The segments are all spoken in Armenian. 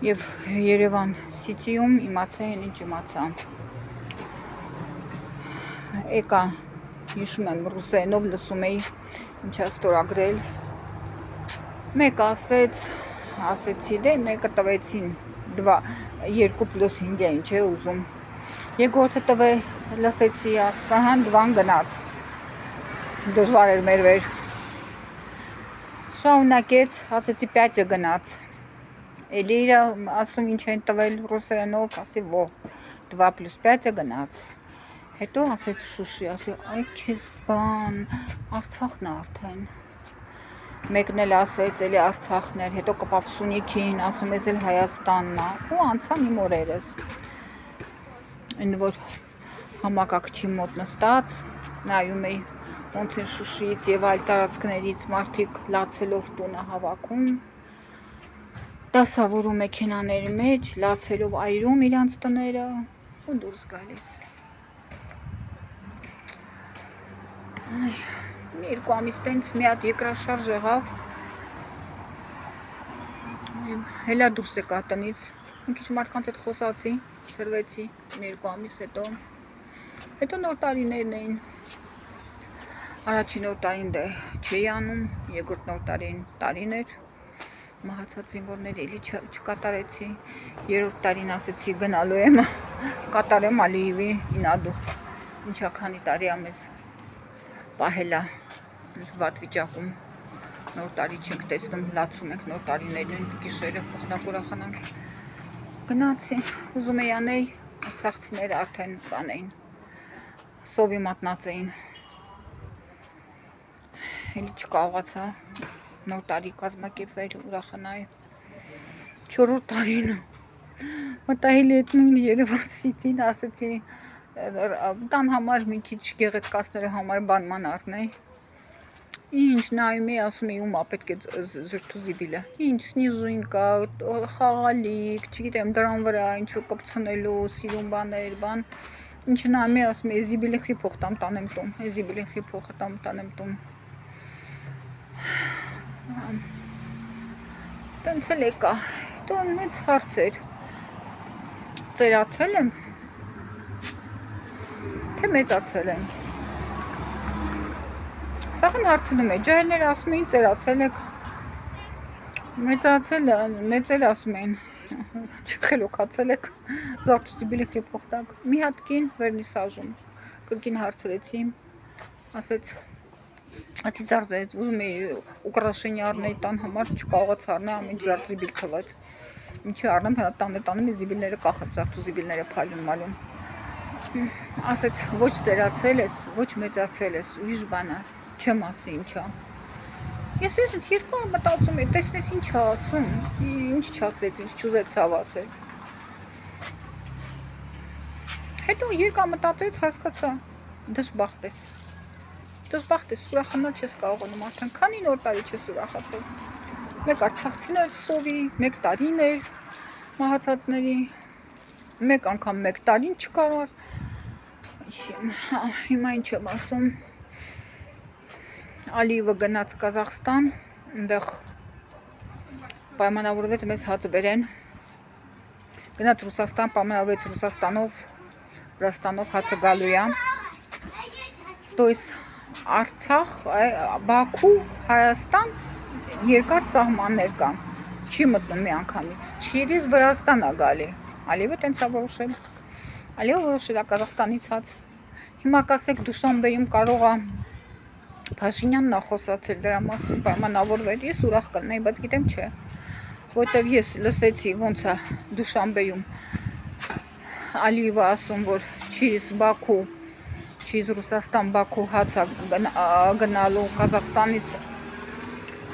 Եվ Երևան Սիթիում իմացա ինչ իմացա։ Եկա, հիշում եմ ռուսերենով լսում էի ինչա ստորագրել։ Մեկ ասեցի դե մեկը տվեցին 2+5 ինչ է ուզում։ Երկրորդը տվե լսեցի աստահան 2 գնաց։ Դժվար էր մեր վեր։ Շարունակեց, ասեցի 5 գնաց։ Էլի իր ասում ինչ են տվել ռուսերենով, ասի ո 2+5 գնաց։ Հետո ասեց Շուշի, ասի այ քեզ բան, Արցախն է արդեն։ Մեկն էլ ասեց, էլի Արցախն էր, հետո կպավ Սյունիքին, ասում ես էլ Հայաստանն է, ու անցան իմ օրերս։ Այն որ համակարգչի մոտ նստած, նայում էի ոնց են Շուշիից եւ այլ տարածքներից մարդիկ լացելով տունը հավաքում, դասավորում մեքենաների մեջ, լացելով այրում իրանց տները ու դուրս գալիս։ Երկու ամիս տենց մի հատ երկրաշարժ եղավ, հելա դուրս եկա տնից, մի քիչ մարդկանց հետ խոսացի, սրվեցի, երկու ամիս հետո նոր տարիներն էին, առաջին նոր տարին դե չէի անում, երկրորդ նոր տարին էր, մահացած զինվորներ էլի չկատարեցի, երրորդ տարին ասեցի գնալու եմ, կատարեմ Ալիևի ինադու, ինչա քանի տարի ա մեզ պահելա, վատ վիճակում, նոր տարի չենք տեսնում, լացում ենք նոր տարիներն գիշերը, փոխնակ ուրախանանք, գնացի, ուզում էի անեի, արցախցիները արդեն բան էին, սովի մատնած էին, էլի չկարողացա, նոր տարի կազմակերպվել ուրախանայի, 4-րդ տարին մտահելի այդ նույն Երևան Սիթին ասեցի տան համար մի քիչ գեղեցկացնելու համար բանման առնեի, ինչ նայում էի, ասում էի ում ա պետք է զրթու զիբիլը, ինչ սնիժինկա, խաղալիք, չգիտեմ դրան վրա ինչու կպցնելու, սիրուն բաներ, բան, ինչը նայում էի, ասում էի զիբիլի խիփող տանեմ տուն, զիբիլի խիփող տանեմ տուն։ Տենց էլ եկա, հետո մեծ հարց էր, ծերացել եմ, թե մեծացել եմ, սաղն հարցնում է, ջահելները ասում էին ծերացել եք, մեծել ասում էին, խելոքացել եք, զարդուցիբիլի խիփող տակ, մի հատ կին վերնիսաժում, կրկին հարցրեցի, ասեց, Ատի զարդեց, ուզում էի ուկրաշենի առնեի տան համար, չկարողացա առնել, ամեն զարդուզիբիլ թվաց, ինչի առնեմ, տանում զիբիլները կախած, զարդուզիբիլները փայլուն մալուն, ասեց, ոչ ծերացել ես, ոչ մեծացել ես, ուրիշ բան է, չեմ ասի ինչա, ես երկար մտածում էի, տեսնես ինչ ասում, ինչ չասեց, ինչ չուզեցավ ասել, հետո երկար մտածեց, հասկացա, դժբախտ ես, ուրախանալ չես կարողանում արդեն, քանի նոր տարի չես ուրախացել, մեկ արցախցին էր սովի, մեկ տարին էր մահացածների, մեկ անգամ մեկ տարին չկարար, հիմա ինչ եմ ասում, Ալիևը գնաց Կազախստան, ընդեղ պայմանավորվեց մեզ հաց բերեն, գնաց Ռուսաստան, պայմանավորվեց Վրաստանով հացը գալու է, то есть Արցախ, Բաքու, Հայաստան երկար սահմաններ կան, չի մտնում մի անգամից, չիրից Վրաստան ա գալի, Ալիևը տենց ա որոշել, Ալիևը որոշել ա Կազախստանից հաց, հիմա կասեք Դուշանբեում կարող ա Փաշինյանն ա խոսացել դրա մասին պայմանավորվել, ես ուրախ կլնեի, բայց գիտեմ չէ, որտև ես լսեցի ոնց ա Դուշանբեում Ալիևը ասում, որ չիրից Բաքու Չիզ Ռուսաստան Բաքու հաց գնալու Կազախստանից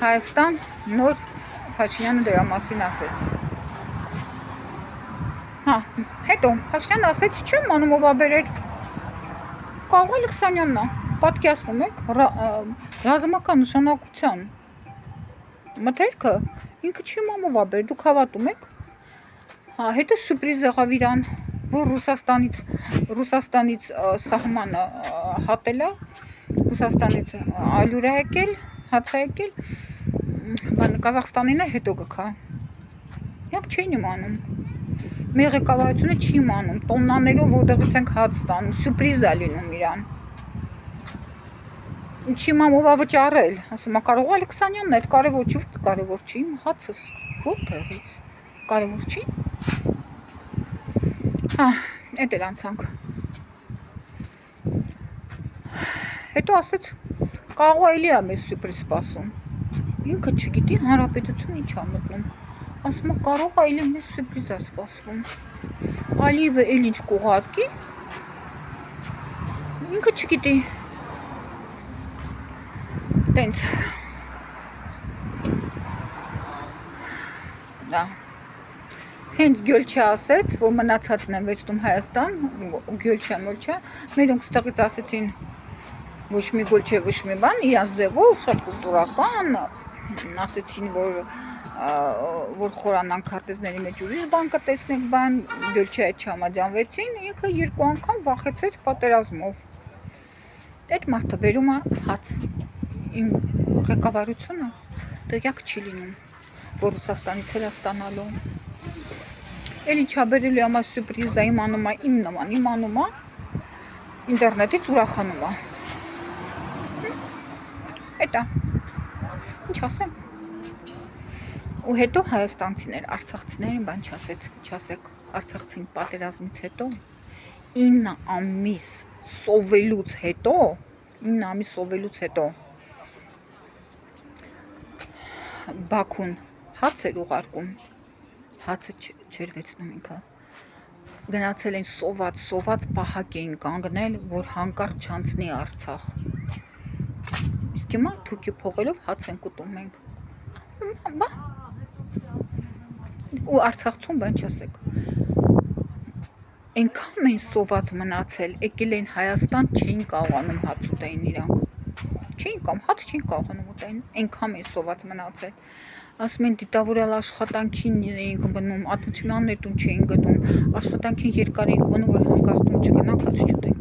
Հայաստան նոր Փաշինյանը դրա մասին ասեց։ Հետո Փաշինյանը ասեց, չեմ անում ով ա բերել։ Կարող Ալեքսանյանն է, պատկերացնում եք, ռազմական նշանակության մթերքը ինքը չեմ անում ով ա բերել, դուք հավատում եք։ Հետո սուրպրիզ եղավ իրան, որ Ռուսաստանից սահմանը հատել է, Ռուսաստանից ալյուր է եկել, հաց է եկել, Կազախստանին է հետո գքա։ Իրանք չէին իմանում։ Մեր ղեկավարությունը չի իմանում, տոննաներով որտեղից ենք հաց ստանում, սյուրպրիզ է լինում իրան։ Ինչի մամ ով է վճարել, ասում է կարող Ալեքսանյանն է, կարևոր չի, կարևոր չի, իմ հացս որտեղից, կարևոր չի։ Հա, էդ էլ անցանք։ Հետո ասեց կարող է էլի է մեզ սյուրպրիզ սպասում։ Ինքը չգիտի հանրապետություն ինչ է մտնում։ Ասում է կարող է էլի մեզ սյուրպրիզ է սպասվում։ Ալիևը էլ ինչ կուղարկի։ Ինքը չգիտի։ Տենց։ Դա։ Հենց Գյոլչը ասեց, որ մնացածն են վեցտում Հայաստան, Գյոլչա մոլչա, մերոնք ստեղից ասեցին ոչ մի գոլչե, ոչ մի բան, իրանց ձևով, շատ կուլտուրական, ասեցին, որ խորանան քարտեզների մեջ ուրիշ բան կտեսնենք բան, Գյոլչայի չհամաձայնվեցին, ինքը երկու անգամ վախեցեց պատերազմով։ Այդ մարդը բերում է հաց, իմ ղեկավարությունը տեղյակ չի լինում, որ Ռուսաստանից էլ է ստանալու։ Էլ ինչա բերելու ամա սյուրպրիզա իմանում է, իմ նման իմանում է, ինտերնետից ուրախանում է։ Էտա, ինչ ասեմ։ Ու հետո հայաստանցիներ, արցախցիներին բան չասեք, արցախցին պատերազմից հետո 9 ամիս սովելուց հետո Բաքուն հաց էր ուղարկում, հացը չէր վեցնում ինքը, գնացել են սոված պահակ էին կանգնել, որ հանկարծ չանցնի Արցախ։ Իսկ հիմա թուքի փողելով հաց ենք ուտում մենք։ Բա։ Ու արցախցուն բան չասեք։ Այնքան են սոված մնացել, եկել են Հայաստան, չէին կարողանում հաց ուտեին իրանք։ Հաց չէին կարողանում ուտեին, այնքան են սոված մնացել։ Ասում են դիտավորյալ աշխատանքին էինք բնում, ատմություններ տուն չէին գնում, աշխատանքին երկար էինք բնում, որ հանգաստում չգնանք, հաց չուտենք։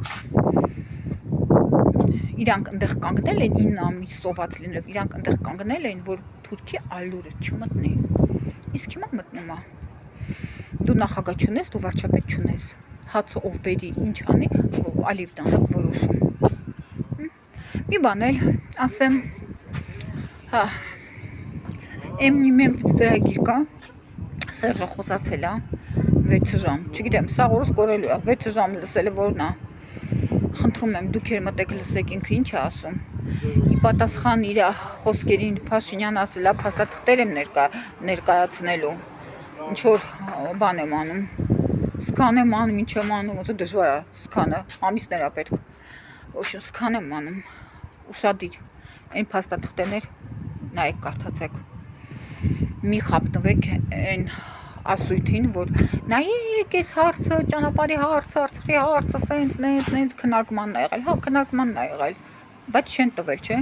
Իրանք ընդեղ կանգնել են 9 ամիս սոված լինելով, իրանք ընդեղ կանգնել են, որ թուրքի ալյուրը չմտնի։ Իսկ հիմա մտնում է։ Դու նախագահ չունես, դու վարչապետ չունես։ Հացը ով բերի, ինչ անի, Ալիևն է որոշում։ Մի բան էլ ասեմ, հա, Էմնիմեմից ծրագիր կա, Սերժը խոսացել է 6 ժամ, չգիտեմ, սա օրս կորելու է, 6 ժամ լսել է որն է, խնդրում եմ, դուք էր մտեք լսեք ինքը ինչ է ասում, ի պատասխան իր խոսքերին Փաշինյան ասել է, փաստաթղթեր եմ ներկայացնելու, ինչ որ բան եմ անում, սքան եմ անում, ինչ եմ անում, ոնց դժվար է սքանը, ամիսներ է պետք, ոչմ սքան եմ անում, ուշադիր, այն փաստաթղթերներ նայեք կարդացեք, մի խապնվեք այն ասույթին, որ նայեք այս հարցը, ճանապարհի հարցը, Արցախի հարցը, սենց քննարկմանն է եղել, հա քննարկմանն է եղել, բայց չեն տվել, չէ։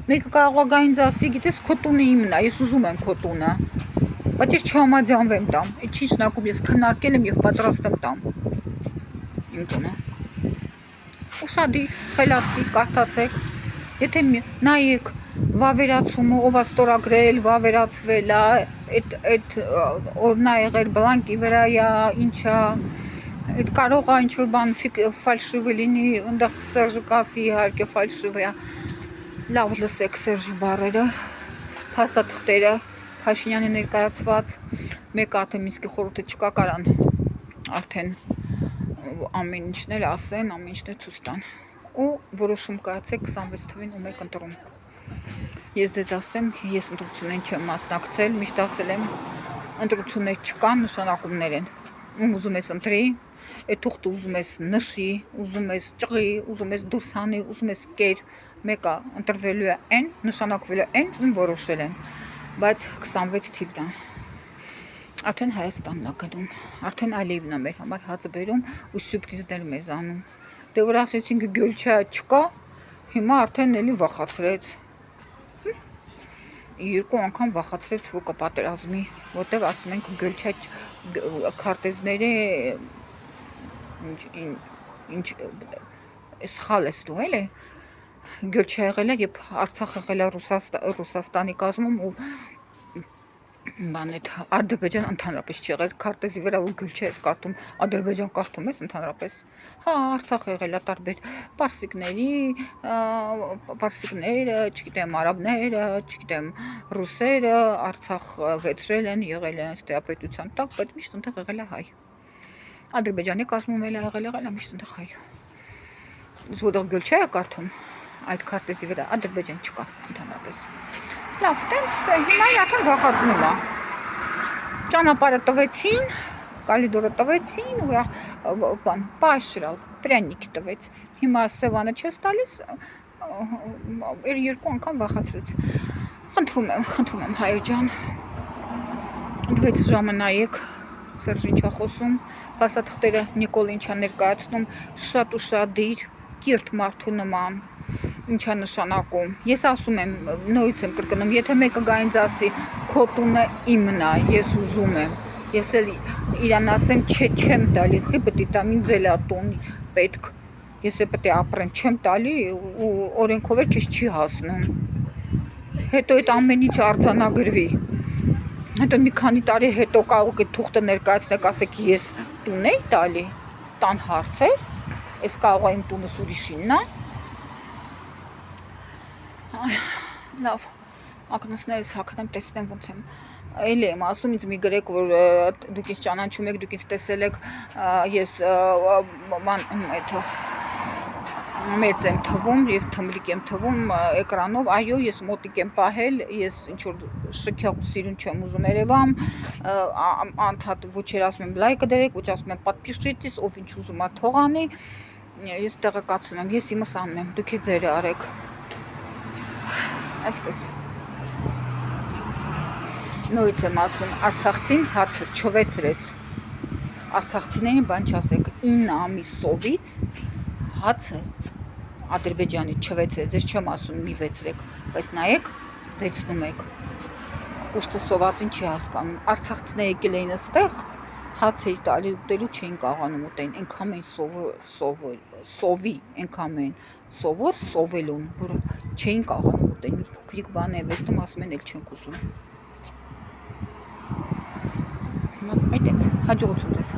Մեկը կարող է գա ինձ ասի, գիտես քո տունը իմն է, ես ուզում եմ քո տունը, բայց ես չհամաձայնվեմ տամ, այդ չի շնակում, ես քննարկել եմ եւ պատրաստ եմ տամ իմ տունը։ Ուշադիր, խելացի, կարդացեք, եթե նայեք վավերացումը, ով է ստորագրել, վավերացվել է, այդ օրն է եղել բլանկի վրա է, ինչա, այդ կարող է ինչ-որ բան ֆալշիվը լինի, ընդեղ Սերժը կասի իհարկե ֆալշիվ է, լավ լսեք Սերժի բառերը, փաստաթղթերը, Փաշինյանի ներկայացված, մեկը աթեմ իսկի խորհուրդը չկա կարան, արդեն ամեն ինչն էլ ասեն, ամեն ինչն էլ ցույց տան, ու որոշում կայացեք 26 թվին ու մեկ ընտրում։ Ես ձեզ ասեմ, ես ընտրություններին չեմ մասնակցել, միշտ ասել եմ, ընտրություններ չկան, նշանակումներ են։ Ում ուզում ես ընտրի, այդ թուղթը ուզում ես նշի, ուզում ես ճղի, ուզում ես դուրս հանի, ուզում ես կեր, մեկը ընտրվելու է այն, նշանակվելու է այն, ում որոշել են։ Բայց 26 թիվն է։ Արդեն Հայաստանն է գնում, արդեն Ալիևն է մեր համար հացը բերում ու սյուրպրիզներ մեզ անում։ Դե որ ասեցինք Գյոլչա չկա, հիմա արդեն էլի վախացրեց։ Երկու անգամ վախացրեց, որ կպատերազմի, որտեվ ասում ենք Գյոլչա քարտեզները ինչ սխալ ես դու էլի Գյոլչա եղել է, երբ Արցախ եղել է Ռուսաստանի կազմում ու Բան այդ Ադրբեջան ընդհանրապես չի եղել քարտեզի վրա ու գյուլ չէ, ես կարդում Ադրբեջան կարդում ես ընդհանրապես։ Հա, Արցախ եղել է տարբեր պարսիկները, չգիտեմ, արաբները, չգիտեմ, ռուսերը, Արցախ վեցրել են, եղել են ստեյապետության տակ, բայց միշտ այնտեղ եղել է հայ։ Ադրբեջանի կազմում էլ եղել է միշտ այնտեղ հայ։ Իսկ որտեղ գյուլ չէ կարդում այդ քարտեզի վրա Ադրբեջան չկա ընդհանրապես։ Լավ, տենց հիմա իրական վախացնում է։ Ճանապարհը տվեցին, կալիդորը տվեցին, ուրախ բան, պաշրալ, պրանիկ տվեց։ Հիմա Սևանը չես տալիս, երկու անգամ վախացրեց։ Խնդրում եմ հայո ջան։ 6 ժամը նայեք, Սերժ ինչա խոսում, փաստաթղթերը Նիկոլ ինչա ներկայացնում, շատ ու շատ դիր, կիրթ մարդու նման։ Ինչա նշանակում։ Ես ասում եմ, նորից եմ կրկնում, եթե մեկը գա ինձ ասի, քո տունը իմն է, ես ուզում եմ, ես էլ իրան ասեմ, չէ, չեմ տալի, խի պետք է տամ ինձ էլ է տուն պետք, ես էլ պետք է ապրեմ, չեմ տալի ու օրենքով էլ քեզ չի հասնում։ Հետո այդ ամեն ինչ արձանագրվի։ Հետո մի քանի տարի հետո կարող եք թուղթը ներկայացնեք, ասեք, ես տուն էի տալի, տան հարցեր, ես կարող եմ տունս ուրիշինն է։ Լավ, ակնոցներս հագնեմ, տեսնեմ ոնց եմ։ Էլի եմ ասում, ինձ մի գրեք, որ դուք ինձ ճանաչում եք, դուք ինձ տեսել եք, ես մեծ եմ թվում եւ թմլիկ եմ թվում էկրանով, այո, ես մոտիկ եմ պահել, ես ինչ որ շքեղ ու սիրուն չեմ ուզում երևամ, անդադ ոչեր ասում եմ լայքը դրեք, ոչ ասում եմ պատպիսчитесь, ով ինչ ուզում է թող անի, ես տեղեկացում եմ, ես իմս անում եմ, դուք էլ ձերը արեք։ Այսպես նույնից եմ ասում, արցախցին հացը չվեցրեց, արցախցիներին բան չասեք, 9 ամիս սովից հացը Ադրբեջանի չվեցրեց, ես չեմ ասում մի վեցրեք, բայց նայեք, վեցնում եք, կուշտը սովածին չի հասկանում, արցախցիները եկել էին այստեղ, հաց էի տալի ուտելու չէին կարողանում ուտեն, այնքան էին սովի, այնքան էին սովոր սովելուն, որ չէին կարողանում ուտեն, մի փոքրիկ բան է վեստում, ասում են էլ չենք ուզում։ Այդպես, հաջողություն ձեզ։